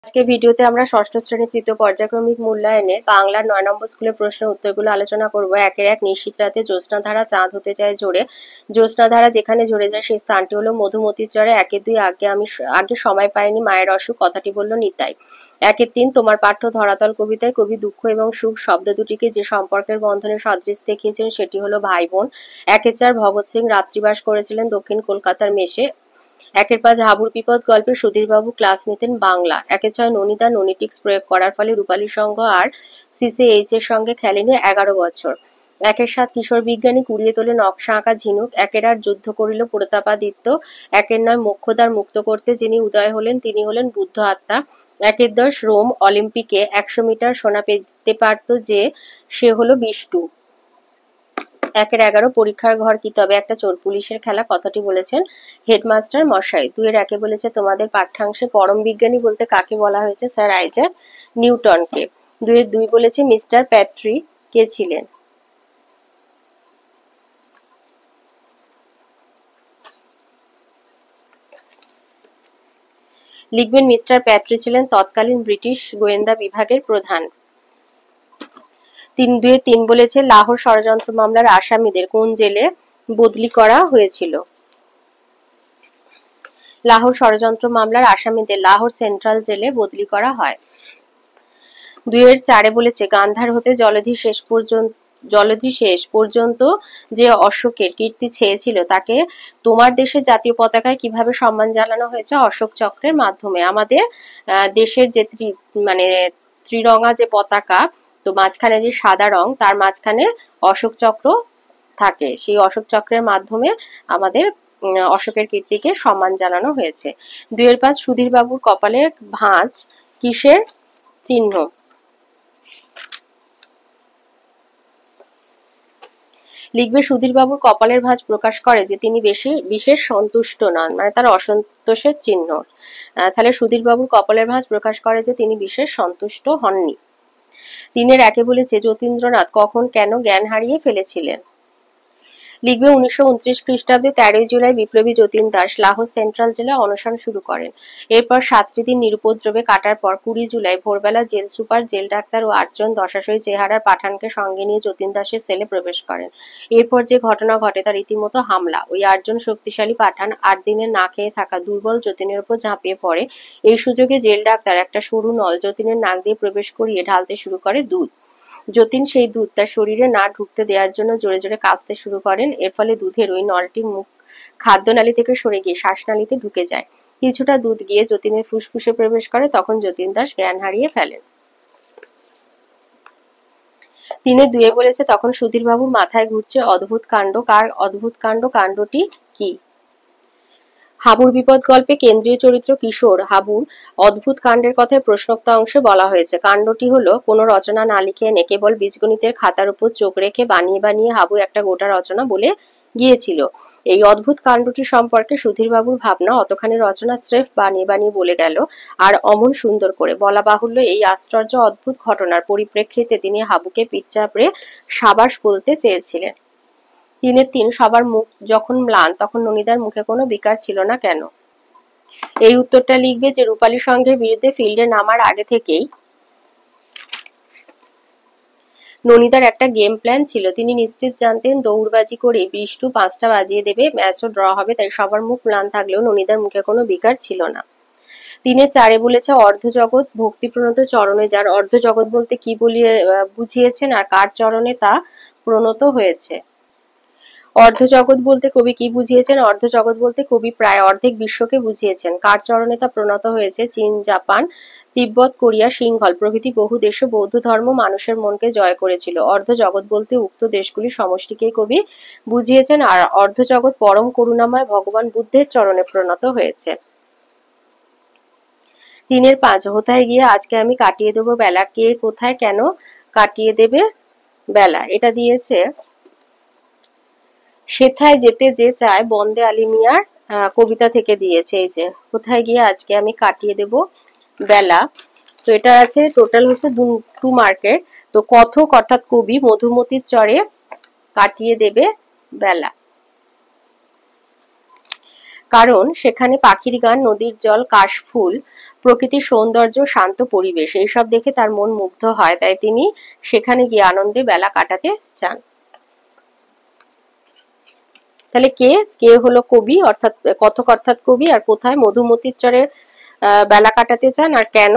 আজকে ভিডিওতে আমরা ষষ্ঠ শ্রেণীর তৃতীয় পর্যায়ক্রমিক মূল্যায়নের বাংলার ৯ নম্বর স্কুলের প্রশ্নের উত্তরগুলো আলোচনা করব। একের এক। নিশীথ রাতে জ্যোৎস্নাধারা চাঁদ হতে যায় ঝরে। জ্যোৎস্নাধারা যেখানে ঝরে যায় সেই স্থানটি হলো মধুমতির চরে। একের দুই। আগে সময় পায়নি মায়ের অসুখ, কথাটি বলল নিতাই। একের তিন। তোমার পাঠ্য ধরাতল কবিতায় কবি দুঃখ এবং সুখ শব্দ দুটিকে যে সম্পর্কের বন্ধনে সদৃশ দেখিয়েছেন সেটি হলো ভাই বোন। একের চার। ভগৎ সিং রাত্রিবাস করেছিলেন দক্ষিণ কলকাতার মেসে। একের পাঁচ। হাবুর বিপদ গল্পে সুধীরবাবু ক্লাস নিতেন বাংলা। একের ছয়। ননিদা ননিটিক্স প্রয়োগ করার ফলে রূপালী সংঘ আর সিসিএইচ এর সঙ্গে খেলেনি 11 বছর। একের সাত। কিশোর বিজ্ঞানী কুড়িয়ে তোলে নকশা আঁকা ঝিনুক। একের আট। যুদ্ধ করিল প্রতাপাদিত্য। একের নয়। মোক্ষদ্বার মুক্ত করতে যিনি উদয় হলেন তিনি হলেন বুদ্ধ আত্মা। একের দশ। রোম অলিম্পিকে 100 মিটার সোনা পেতে পারত যে সে হলো বিষ্টু। একের 11। পরীক্ষার ঘর কি তবে একটা চোর পুলিশের খেলা, কথাটি বলেছেন হেডমাস্টার মশাই। দুইয়ের একে বলেছে তোমাদের পাঠ্যাংশে পরম বিজ্ঞানী বলতে কাকে বলা হয়েছে? স্যার আইজ্যাক নিউটনকে। দুইয়ের দুই বলেছে মিস্টার প্যাট্রি কে ছিলেন? লিখবেন মিস্টার প্যাট্রি ছিলেন তৎকালীন ব্রিটিশ গোয়েন্দা বিভাগের প্রধান। দুইয়ের তিন বলেছে লাহোর ষড়যন্ত্র মামলার আসামিদের কোন জেলে বদলি করা হয়েছিল? লাহোর ষড়যন্ত্র মামলার আসামিদের লাহোর সেন্ট্রাল জেলে বদলি করা হয়। দুইয়ের চারে বলেছে গান্ধার হতে জলধি শেষ পর্যন্ত যে অশোকের কীর্তি ছেয়েছিল তাকে তোমার দেশের জাতীয় পতাকায় কিভাবে সম্মান জানানো হয়েছে? অশোক চক্রের মাধ্যমে। আমাদের দেশের যে ত্রিরঙা যে পতাকা, তো মাঝখানে যে সাদা রং তার মাঝখানে অশোক চক্র থাকে, সেই অশোক চক্রের মাধ্যমে আমাদের অশোকের কীর্তিকে সম্মান জানানো হয়েছে। দুইয়ের পাঁচ। সুধীর বাবুর কপালে ভাঁজ কিসের চিহ্ন? লিখবে সুধীর বাবুর কপালের ভাঁজ প্রকাশ করে যে তিনি বিশেষ সন্তুষ্ট নন, মানে তার অসন্তোষের চিহ্ন। তাহলে সুধীর বাবুর কপালের ভাঁজ প্রকাশ করে যে তিনি বিশেষ সন্তুষ্ট হননি। তিনের একে বলেছে যতীন্দ্রনাথ কখন কেন জ্ঞান হারিয়ে ফেলেছিলেন? লিখবে 1929 খ্রিস্টাব্দে 13 জুলাই বিপ্লবী যতীন দাস লাহোর সেন্ট্রাল জেলায় অনশন শুরু করেন। এরপর 7টি দিন নিরুপদ্রবে কাটার পর 20 জুলাই ভোরবেলা জেল সুপার, জেল ডাক্তার ও 8 জন দশাশই চেহারার পাঠানকে সঙ্গে নিয়ে যতীন দাসের সেলে প্রবেশ করেন। এরপর যে ঘটনা ঘটে তার রীতিমতো হামলা। ওই 8 জন শক্তিশালী পাঠান 8 দিনে না খেয়ে থাকা দুর্বল যতীনের উপর ঝাঁপিয়ে পড়ে। এই সুযোগে জেল ডাক্তার একটা সরু নল যতীনের নাক দিয়ে প্রবেশ করিয়ে ঢালতে শুরু করে দুধ। যতীন সেই দুধ তার শরীরে না ঢুকতে দেওয়ার জন্য জোরে জোরে কাশতে শুরু করেন। এর ফলে দুধের ওই নলটি খাদ্যনালী থেকে সরে গিয়ে শ্বাসনালীতে ঢুকে যায়। কিছুটা দুধ গিয়ে যতীনের ফুসফুসে প্রবেশ করে, তখন যতীন দাস জ্ঞান হারিয়ে ফেলেন। তিনের দুয়ে বলেছে তখন সুধীর বাবুর মাথায় ঘুরছে অদ্ভুত কাণ্ড। কার অদ্ভুত কাণ্ড? কাণ্ডটি কি? হাবুর বিপদ গল্পে কেন্দ্রীয় চরিত্র কিশোর হাবুর অদ্ভুত কাণ্ডের কথায় প্রশ্নোক্ত অংশে বলা হয়েছে। কাণ্ডটি হলো কোনো রচনা না লিখে এনে কেবল বীজগণিতের খাতার উপর চোখ রেখে বানিয়ে বানিয়ে হাবু একটা গোটা রচনা বলে গিয়েছিল। এই অদ্ভুত কাণ্ডটি সম্পর্কে সুধীর বাবুর ভাবনা অতখানি রচনা স্রেফ বানিয়ে বানিয়ে বলে গেল, আর অমন সুন্দর করে। বলা বাহুল্য এই আশ্চর্য অদ্ভুত ঘটনার পরিপ্রেক্ষিতে তিনি হাবুকে পিঠ চাপড়ে সাবাস বলতে চেয়েছিলেন। তিনের তিন। সবার মুখ যখন ম্লান তখন ননিদার মুখে কোনো বিকার ছিল না কেন? এই উত্তরটা লিখবে যে রূপালী সংঘের বিরুদ্ধে ফিল্ডে নামার আগে থেকেই ননিদার একটা গেম প্ল্যান ছিল। তিনি নিশ্চিত জানতেন দৌড়বাজি করে বিষ্টু 5টা বাজিয়ে দেবে, ম্যাচও ড্র হবে। তাই সবার মুখ ম্লান থাকলেও ননিদার মুখে কোনো বিকার ছিল না। তিনের চারে বলেছে অর্ধজগৎ ভক্তিপ্রণত চরণে যার। অর্ধজগৎ বলতে কি বুঝিয়েছেন আর কার চরণে তা প্রণত হয়েছে? অর্ধজগৎ বলতে কবি কি বুঝিয়েছেন? অর্ধজগৎ বলতে কবি প্রায় অর্ধেক বিশ্বকে বুঝিয়েছেন। কার চরণে তা প্রণত হয়েছে? চীন, জাপান, তিব্বত, কোরিয়া, সিংহল প্রভৃতি বহু দেশে বৌদ্ধ ধর্ম মানুষের মনকে জয় করেছিল। অর্ধজগৎ বলতে উক্ত দেশগুলির সমষ্টিকেই কবি বুঝিয়েছেন, আর অর্ধজগৎ পরম করুণাময় ভগবান বুদ্ধের চরণে প্রণত হয়েছে। তিনের পাঁচ। হোথায় গিয়ে আজকে আমি কাটিয়ে দেবো বেলা। কে কোথায় কেন কাটিয়ে দেবে বেলা? এটা দিয়েছে সেথায় যেতে যে চায় বন্দে আলী মিয়ার কবিতা থেকে দিয়েছে। এই যে কোথায় গিয়ে আজকে আমি কাটিয়ে দেব বেলা। তো এটা আছে টোটাল হচ্ছে 2 মার্কের। তো কথক অর্থাৎ কবি মধুমতির চরে কাটিয়ে দেবে বেলা। কারণ সেখানে পাখির গান, নদীর জল, কাশফুল, প্রকৃতির সৌন্দর্য, শান্ত পরিবেশ এইসব দেখে তার মন মুগ্ধ হয়, তাই তিনি সেখানে গিয়ে আনন্দে বেলা কাটাতে চান। তাহলে কে কে হলো কবি, অর্থাৎ কথক অর্থাৎ কবি, আর কোথায় মধুমতির চরে বেলা কাটাতে চান আর কেন?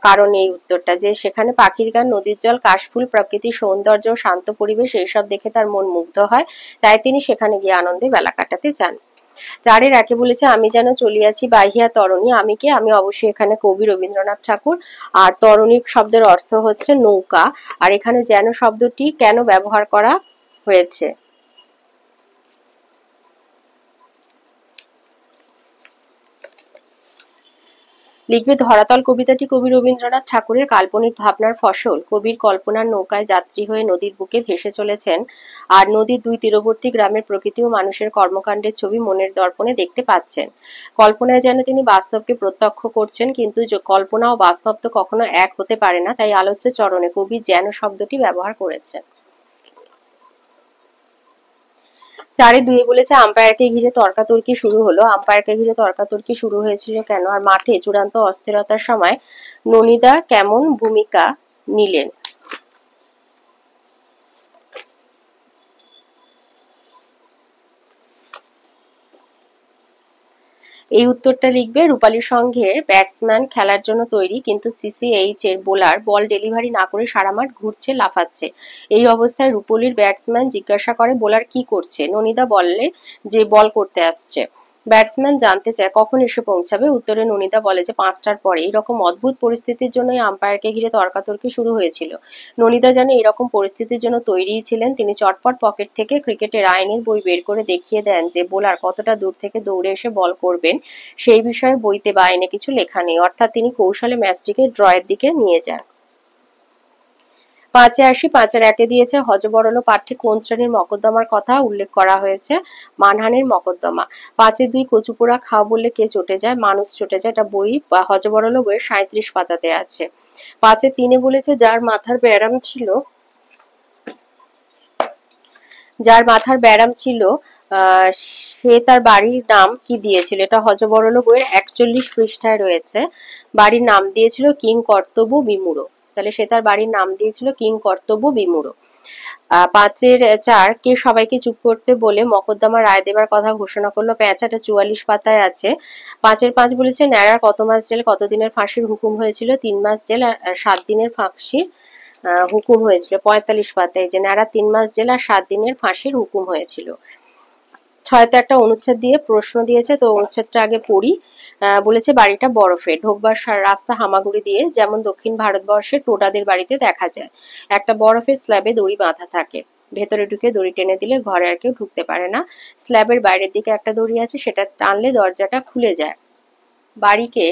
কারণ এই উত্তরটা যে সেখানে পাখির গান, নদীর জল, কাশফুল, প্রকৃতির সৌন্দর্য, শান্ত পরিবেশ এইসব দেখে তার মন মুগ্ধ হয়, তাই তিনি সেখানে গিয়ে আনন্দে বেলা কাটাতে চান। 4-এর 1-এ বলেছে আমি যেন চলিয়াছি বাহিয়া তরণী। আমি কে? আমি অবশ্যই এখানে কবি রবীন্দ্রনাথ ঠাকুর। আর তরণী শব্দের অর্থ হচ্ছে নৌকা। আর এখানে যেন শব্দটি কেন ব্যবহার করা হয়েছে? লিখবে ধরাতল কবিতাটি কবি রবীন্দ্রনাথ ঠাকুরের কাল্পনিক ভাবনার ফসল। কবির কল্পনার নৌকায় যাত্রী হয়ে নদীর বুকে ভেসে চলেছেন, আর নদীর দুই তীরবর্তী গ্রামের প্রকৃতি ও মানুষের কর্মকাণ্ডের ছবি মনের দর্পণে দেখতে পাচ্ছেন। কল্পনায় যেন তিনি বাস্তবকে প্রত্যক্ষ করছেন, কিন্তু কল্পনা ও বাস্তব তো কখনো এক হতে পারে না, তাই আলোচ্য চরণে কবি যেন শব্দটি ব্যবহার করেছেন। 4-এ 2-এ বলেছে আম্পায়ারকে ঘিরে তর্কাতর্কি শুরু হলো। আম্পায়ারকে ঘিরে তর্কাতর্কি শুরু হয়েছিল কেন? আর মাঠে চূড়ান্ত অস্থিরতার সময় ননিদা কেমন ভূমিকা নিলেন? এই উত্তরটা লিখবে রূপালী সংঘের ব্যাটসম্যান খেলার জন্য তৈরি, কিন্তু সিসিএইচ এর বোলার বল ডেলিভারি না করে সারা মাঠ ঘুরছে, লাফাচ্ছে। এই অবস্থায় রূপলীর ব্যাটসম্যান জিজ্ঞাসা করে বোলার কি করছে? ননিদা বললে যে বল করতে আসছে। ব্যাটসম্যান জানতে চায় কখন এসে পৌঁছাবে। উত্তরে ননিদা বলে যে 5টার পরে। এইরকম অদ্ভুত পরিস্থিতির জন্যই আম্পায়ারকে ঘিরে তর্কাতর্কি শুরু হয়েছিল। ননিদা যেন এরকম পরিস্থিতির জন্য তৈরিই ছিলেন। তিনি চটপট পকেট থেকে ক্রিকেটের আইনের বই বের করে দেখিয়ে দেন যে বোলার কতটা দূর থেকে দৌড়ে এসে বল করবেন সেই বিষয়ে বইতে বা আইনে কিছু লেখা নেই, অর্থাৎ তিনি কৌশলে ম্যাচটিকে ড্রয়ের দিকে নিয়ে যান। 5-এ আসি। 5-এর 1-এ দিয়েছে হযবরল পাঠ্যে কোন শ্রেণীর মকদ্দমার কথা উল্লেখ করা হয়েছে? মানহানির মকদ্দমা। 5-এ 2 কচুপোড়া খাও বললে কে চটে যায়? মানুষ চটে যায়। এটা বই বা হযবরল বইয়ের 37 পাতাতে আছে। 5-এ 3-এ বলেছে যার মাথার ব্যারাম ছিল সে তার বাড়ির নাম কি দিয়েছিল? এটা হযবরল বইয়ের 41 পৃষ্ঠায় রয়েছে। বাড়ির নাম দিয়েছিল কিং কর্তব্য বিমূঢ়। তাহলে সে তার বাড়ির নাম দিয়েছিল কিং কর্তব্য বিমূঢ়। 5-এর 4 কে সবাইকে চুপ করতে বলে মকদ্দমা রায় দেবার কথা ঘোষণা করলো? পেঁচাটা 44 পাতায় আছে। 5-এর 5 বলেছে ন্যাড়ার কত মাস জেল, কত দিনের ফাঁসির হুকুম হয়েছিল? 3 মাস জেল আর 7 দিনের ফাঁসির হুকুম হয়েছিল। 45 পাতায় যে ন্যাড়া 3 মাস জেল আর 7 দিনের ফাঁসির হুকুম হয়েছিল। 6-তে একটা অনুচ্ছেদ দিয়ে প্রশ্ন দিয়েছে, তো অনুচ্ছেদটা আগে পড়ি। বলেছে বাড়িটা বরফে, ঢোকবার রাস্তা হামাগুড়ি দিয়ে, যেমন দক্ষিণ ভারতবর্ষে টোটাদের বাড়িতে দেখা যায়। একটা বরফের স্ল্যাবে দড়ি বাঁধা থাকে, ভেতরে ঢুকে দড়ি টেনে দিলে ঘরে আর কেউ ঢুকতে পারে না। স্ল্যাবের বাইরের দিকে একটা দড়ি আছে, সেটা টানলে দরজাটা খুলে যায়। বাড়িকে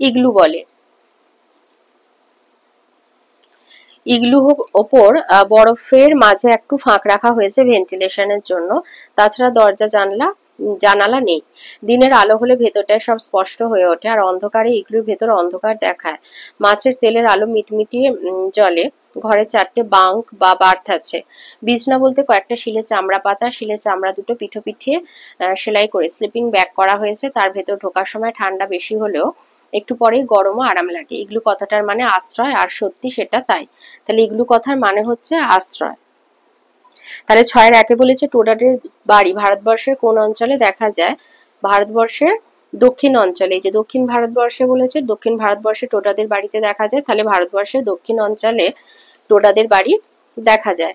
ইগলু বলে। ইগলু ওপর বরফের মাঝে একটু ফাঁক রাখা হয়েছে ভেন্টিলেশনের জন্য, তাছাড়া দরজা জানালা নেই। দিনের আলো হলে ভেতরটায় সব স্পষ্ট হয়ে ওঠে, আর অন্ধকারে ইগলুর ভেতর অন্ধকার দেখায়। মাছের তেলের আলো মিটমিটিয়ে জলে। ঘরে 4টে বাঙ্ক বা বার্থ আছে। বিছনা বলতে কয়েকটা শিলে চামড়া পাতা, শিলে চামড়া দুটো পিঠো পিঠিয়ে সেলাই করে স্লিপিং ব্যাগ করা হয়েছে। তার ভেতর ঢোকার সময় ঠান্ডা বেশি হলেও একটু পরেই গরম ও আরাম লাগে। ইগলু কথাটার মানে আশ্রয়, আর সত্যি সেটা তাই। তাহলে ইগলু কথার মানে হচ্ছে আশ্রয়। তাহলে 6-এর 1-এ বলেছে টোটাদের বাড়ি ভারতবর্ষের কোন অঞ্চলে দেখা যায়? ভারতবর্ষের দক্ষিণ অঞ্চলে। এই যে দক্ষিণ ভারতবর্ষে বলেছে, দক্ষিণ ভারতবর্ষে টোটাদের বাড়িতে দেখা যায়, তাহলে ভারতবর্ষের দক্ষিণ অঞ্চলে টোটাদের বাড়ি দেখা যায়।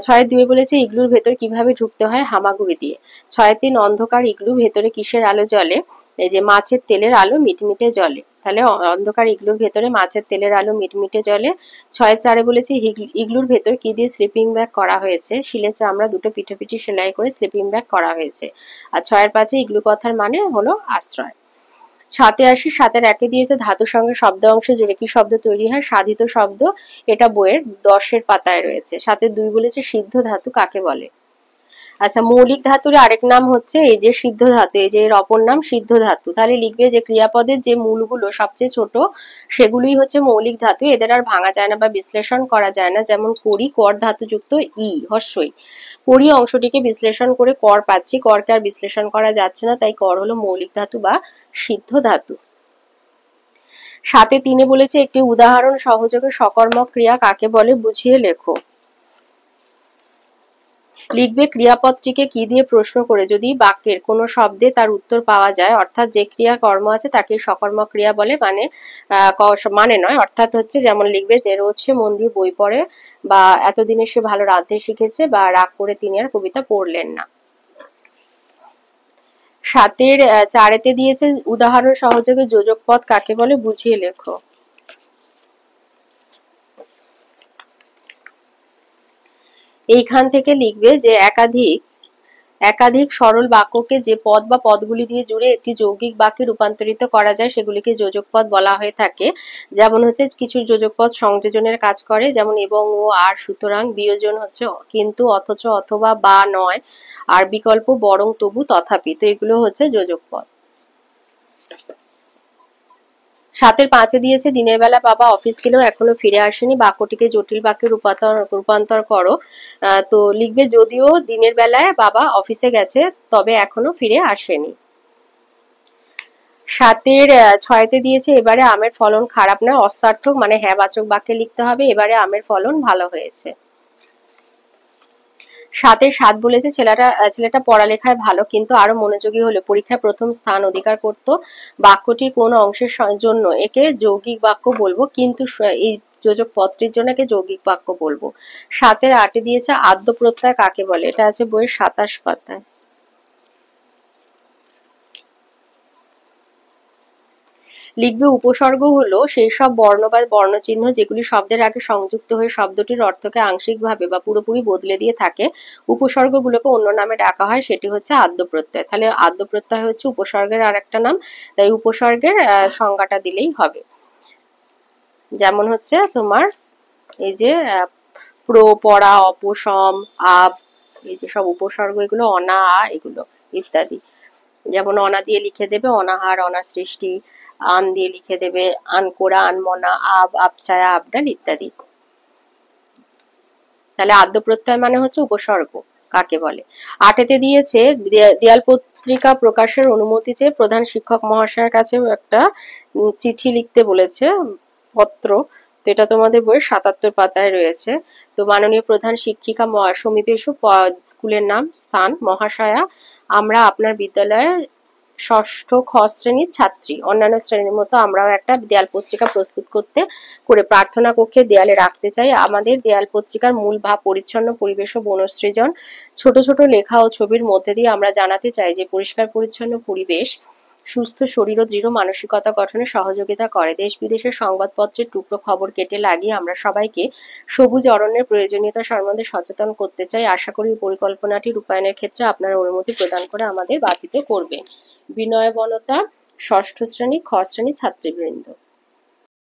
6-এর 2-এ বলেছে ইগলুর ভেতর কিভাবে ঢুকতে হয়? হামাগুড়ি দিয়ে। 6-এর 3 অন্ধকার ইগলু, ভেতরে কিসের আলো জ্বলে? এই যে মাছের তেলের আলো মিটমিটে জ্বলে। তাহলে অন্ধকার ইগলুর ভেতরে মাছের তেলের আলো মিটমিটে জ্বলে। 6-এর 4-এ বলেছে ইগলুর ভেতর কি দিয়ে স্লিপিং ব্যাগ করা হয়েছে? শিলের চামড়া দুটো পিঠোপিঠি সেলাই করে স্লিপিং ব্যাগ করা হয়েছে। আর 6-এর 5-এ ইগলু কথার মানে হলো আশ্রয়। 7-এ আসি। 7-এর 1-এ দিয়েছে ধাতুর সঙ্গে শব্দ অংশ জুড়ে কি শব্দ তৈরি হয়? সাধিত শব্দ। এটা বইয়ের 10-এর পাতায় রয়েছে। 7-এর 2 বলেছে সিদ্ধ ধাতু কাকে বলে? আচ্ছা, মৌলিক ধাতুর আরেক নাম হচ্ছে এই যে সিদ্ধ ধাতু, এই যে এর অপর নাম সিদ্ধ ধাতু। তাহলে লিখবে যে ক্রিয়াপদের যে মূলগুলো সবচেয়ে ছোট সেগুলোই হচ্ছে মৌলিক ধাতু, এদের আর ভাঙা যায় না বা বিশ্লেষণ করা যায় না। যেমন করি, কর ধাতুযুক্ত ই হস্যই, করি অংশটিকে বিশ্লেষণ করে কর পাচ্ছি, করকে আর বিশ্লেষণ করা যাচ্ছে না, তাই কর হলো মৌলিক ধাতু বা সিদ্ধ ধাতু। 7-এ বলেছে একটি উদাহরণ সহযোগে সকর্মক ক্রিয়া কাকে বলে বুঝিয়ে লেখো। লিখবে ক্রিয়াপদটিকে কি দিয়ে প্রশ্ন করে যদি বাক্যের কোনো শব্দে তার উত্তর পাওয়া যায়, অর্থাৎ যে ক্রিয়া কর্ম আছে তাকে সকর্মক ক্রিয়া বলে, মানে নয়, অর্থাৎ হচ্ছে যেমন লিখবে যে রোজ সে মন দিয়ে বই পড়ে, বা এতদিনে সে ভালো রাঁধতে শিখেছে, বা রাগ করে তিনি আর কবিতা পড়লেন না। 4-এ দিয়েছে উদাহরণ সহযোগে যোজক পদ কাকে বলে বুঝিয়ে লেখো। এইখান থেকে লিখবে যে একাধিক সরল বাক্যকে যে পদ বা পদগুলি দিয়ে জুড়ে একটি যৌগিক বাক্যে রূপান্তরিত করা যায় সেগুলিকে যোজক পদ বলা হয়ে থাকে। যেমন হচ্ছে কিছু যোজক পদ সংযোজনের কাজ করে, যেমন এবং, ও, আর, সুতরাং। বিয়োজন হচ্ছে কিন্তু, অথচ, অথবা, বা, নয়। আর বিকল্প বরং, তবু, তথাপি। তো এগুলো হচ্ছে যোজক পদ। 7-এ দিয়েছে দিনের বেলা বাবা অফিস গেলেও এখনো ফিরে আসেনি, বাক্যটিকে জটিল বাক্যে রূপান্তর করো। তো লিখবে যদিও দিনের বেলায় বাবা অফিসে গেছে তবে এখনো ফিরে আসেনি। 6-এ দিয়েছে এবারে আমের ফলন খারাপ নয়, অস্তার্থক মানে হ্যাঁ বাচক বাক্যে লিখতে হবে, এবারে আমের ফলন ভালো হয়েছে। 7 বলেছে ছেলেটা পড়ালেখায় ভালো কিন্তু আরো মনোযোগী হলে পরীক্ষায় প্রথম স্থান অধিকার করত। বাক্যটির কোন অংশের জন্য একে যৌগিক বাক্য বলবো, কিন্তু এই যোজক পদটির জন্য একে যৌগিক বাক্য বলবো। 7-8 দিয়েছে আদ্য প্রত্যয় কাকে বলে, এটা আছে বইয়ের 27 পাতায়। লিখবে উপসর্গ হলো সেই সব বর্ণ বা বর্ণচিহ্ন যেগুলি শব্দের আগে সংযুক্ত হয়ে শব্দটির অর্থকে আংশিকভাবে বা পুরোপুরি বদলে দিয়ে থাকে। উপসর্গগুলোকে অন্য নামে ডাকা হয়, সেটি হচ্ছে আদ্য প্রত্যয়। তাহলে আদ্য প্রত্যয় হচ্ছে উপসর্গের আর একটা নাম, তাই উপসর্গের সংজ্ঞাটা দিলেই হবে। যেমন হচ্ছে তোমার এই যে প্র, পরা, অপসম, আব, এই যে সব উপসর্গ, এগুলো অনা, এগুলো ইত্যাদি। যেমন অনা দিয়ে লিখে দেবে অনাহার, অনাসৃষ্টি। আন দিয়ে লিখে দেবে আনকোরা, আনমনা, আবছায়া, আবডাল ইত্যাদি। তাহলে আদ্য প্রত্যয় মানে হচ্ছে উপসর্গ কাকে বলে। 8-এ দিয়েছে দেয়াল পত্রিকা প্রকাশের অনুমতি চেয়ে প্রধান শিক্ষক মহাশয়ের কাছে একটা চিঠি লিখতে বলেছে, পত্র। তো এটা তোমাদের বইয়ের 77 পাতায় রয়েছে। তো মাননীয় প্রধান শিক্ষিকা সমীপে এসো, স্কুলের নাম, স্থান, মহাশয়া, আমরা আপনার বিদ্যালয়ের ষষ্ঠ খ শ্রেণীর ছাত্রী। অন্যান্য শ্রেণীর মতো আমরাও একটা দেয়াল পত্রিকা প্রস্তুত করে প্রার্থনা কক্ষে দেয়ালে রাখতে চাই। আমাদের দেয়াল পত্রিকার মূল ভাব পরিচ্ছন্ন পরিবেশ ও বনসৃজন। ছোট ছোট লেখা ও ছবির মধ্যে দিয়ে আমরা জানাতে চাই যে পরিষ্কার পরিচ্ছন্ন পরিবেশ সুস্থ শরীর ও দৃঢ় মানসিকতা গঠনে সহযোগিতা করে। দেশ বিদেশের সংবাদপত্রের টুকরো খবর কেটে লাগিয়ে আমরা সবাইকে সবুজ অরণ্যের প্রয়োজনীয়তা সম্বন্ধে সচেতন করতে চাই। আশা করি পরিকল্পনাটি রূপায়ণের ক্ষেত্রে আপনারা অনুমতি প্রদান করে আমাদের বাধিত করবেন। বিনয় বনতা, ষষ্ঠ শ্রেণী খ শ্রেণী ছাত্রীবৃন্দ।